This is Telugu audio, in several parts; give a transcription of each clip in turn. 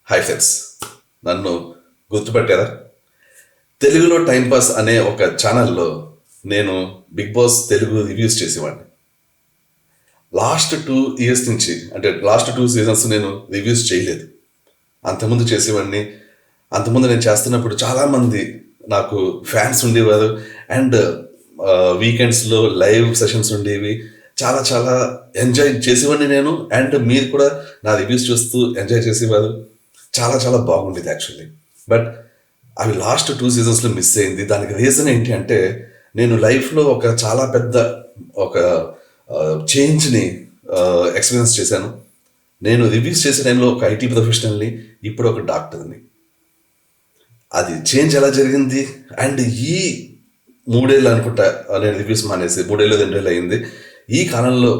హాయ్ ఫ్రెండ్స్, నన్ను గుర్తుపట్టారా? తెలుగులో టైంపాస్ అనే ఒక ఛానల్లో నేను బిగ్ బాస్ తెలుగు రివ్యూస్ చేసేవాడిని. లాస్ట్ 2 years నుంచి, అంటే లాస్ట్ 2 seasons నేను రివ్యూస్ చేయలేదు. అంతకుముందు చేసేవాడిని. అంతకుముందు నేను చేస్తున్నప్పుడు చాలామంది నాకు ఫ్యాన్స్ ఉండేవారు. అండ్ వీకెండ్స్లో లైవ్ సెషన్స్ ఉండేవి. చాలా చాలా ఎంజాయ్ చేసేవాడిని నేను. అండ్ మీరు కూడా నా రివ్యూస్ చూస్తూ ఎంజాయ్ చేసేవారు. చాలా చాలా బాగుండేది యాక్చువల్లీ. బట్ అవి లాస్ట్ 2 seasonsలో మిస్ అయింది. దానికి రీజన్ ఏంటి అంటే, నేను లైఫ్లో ఒక చాలా పెద్ద ఒక చేంజ్ని ఎక్స్పీరియన్స్ చేశాను. నేను రివ్యూస్ చేసే టైంలో ఒక ఐటీ ప్రొఫెషనల్ని, ఇప్పుడు ఒక డాక్టర్ని. అది చేంజ్ ఎలా జరిగింది? అండ్ ఈ 3 ఏళ్ళు అనుకుంటా నేను రివ్యూస్ మానేసి 3 ఏళ్ళు 2 ఏళ్ళు అయింది. ఈ కాలంలో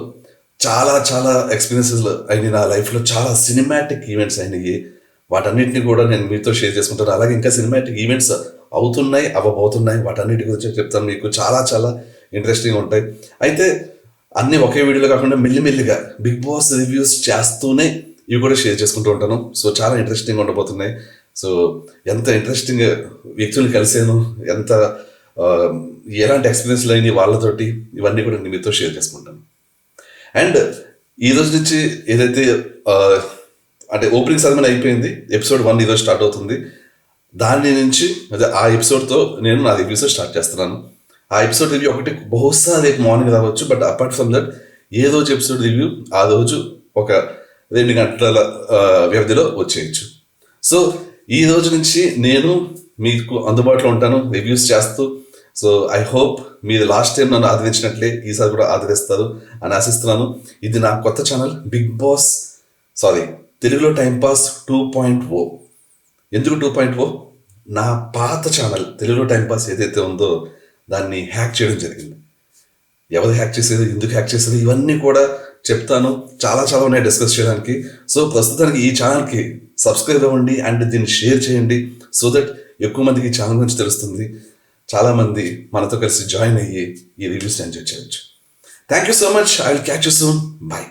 చాలా చాలా ఎక్స్పీరియన్సెస్ అయినాయి నా లైఫ్లో. చాలా సినిమాటిక్ ఈవెంట్స్ అయినాయి. వాటన్నిటిని కూడా నేను మీతో షేర్ చేసుకుంటాను. అలాగే ఇంకా సినిమాటిక్ ఈవెంట్స్ అవుతున్నాయి, అవ్వబోతున్నాయి. వాటన్నిటి గురించి చెప్తాను మీకు. చాలా చాలా ఇంట్రెస్టింగ్ ఉంటాయి. అయితే అన్నీ ఒకే వీడియోలో కాకుండా మెల్లిమెల్లిగా బిగ్ బాస్ రివ్యూస్ చేస్తూనే ఇవి కూడా షేర్ చేసుకుంటూ ఉంటాను. సో చాలా ఇంట్రెస్టింగ్ ఉండబోతున్నాయి. సో ఎంత ఇంట్రెస్టింగ్ వ్యక్తులు కలిసాను, ఎంత ఎలాంటి ఎక్స్పీరియన్స్లు అయినాయి వాళ్ళతోటి, ఇవన్నీ కూడా నేను మీతో షేర్ చేసుకుంటాను. అండ్ ఈ రోజు నుంచి ఏదైతే అంటే ఓపెనింగ్ సెరమనీ అయిపోయింది, ఎపిసోడ్ 1 ఈరోజు స్టార్ట్ అవుతుంది. దాని నుంచి అదే ఆ ఎపిసోడ్తో నేను నా రివ్యూస్ స్టార్ట్ చేస్తున్నాను. ఆ ఎపిసోడ్ రివ్యూ ఒకటి బహుశా రేపు మార్నింగ్ రావచ్చు. బట్ అపార్ట్ ఫ్రమ్ దట్, ఏ రోజు ఎపిసోడ్ రివ్యూ ఆ రోజు ఒక 2 గంటల వ్యవధిలో వచ్చేయచ్చు. సో ఈ రోజు నుంచి నేను మీకు అందుబాటులో ఉంటాను రివ్యూస్ చేస్తూ. సో ఐ హోప్ మీరు లాస్ట్ టైం నన్ను ఆదరించినట్లే ఈసారి కూడా ఆదరిస్తారు అని ఆశిస్తున్నాను. ఇది నా కొత్త ఛానల్ తెలుగులో టైంపాస్ 2.0. ఎందుకు 2.0? నా పాత ఛానల్ తెలుగులో టైంపాస్ ఏదైతే ఉందో దాన్ని హ్యాక్ చేయడం జరిగింది. ఎవరు హ్యాక్ చేసేది, ఎందుకు హ్యాక్ చేసేది, ఇవన్నీ కూడా చెప్తాను. చాలా చాలా ఉన్నాయి డిస్కస్ చేయడానికి. సో ప్రస్తుతానికి ఈ ఛానల్కి సబ్స్క్రైబ్ అవ్వండి అండ్ దీన్ని షేర్ చేయండి. సో దట్ ఎక్కువ మందికి ఈ ఛానల్ గురించి తెలుస్తుంది. చాలామంది మనతో కలిసి జాయిన్ అయ్యి ఈ రివ్యూస్ ఎంజాయ్ చేయవచ్చు. Thank you so much. I will catch you soon. By.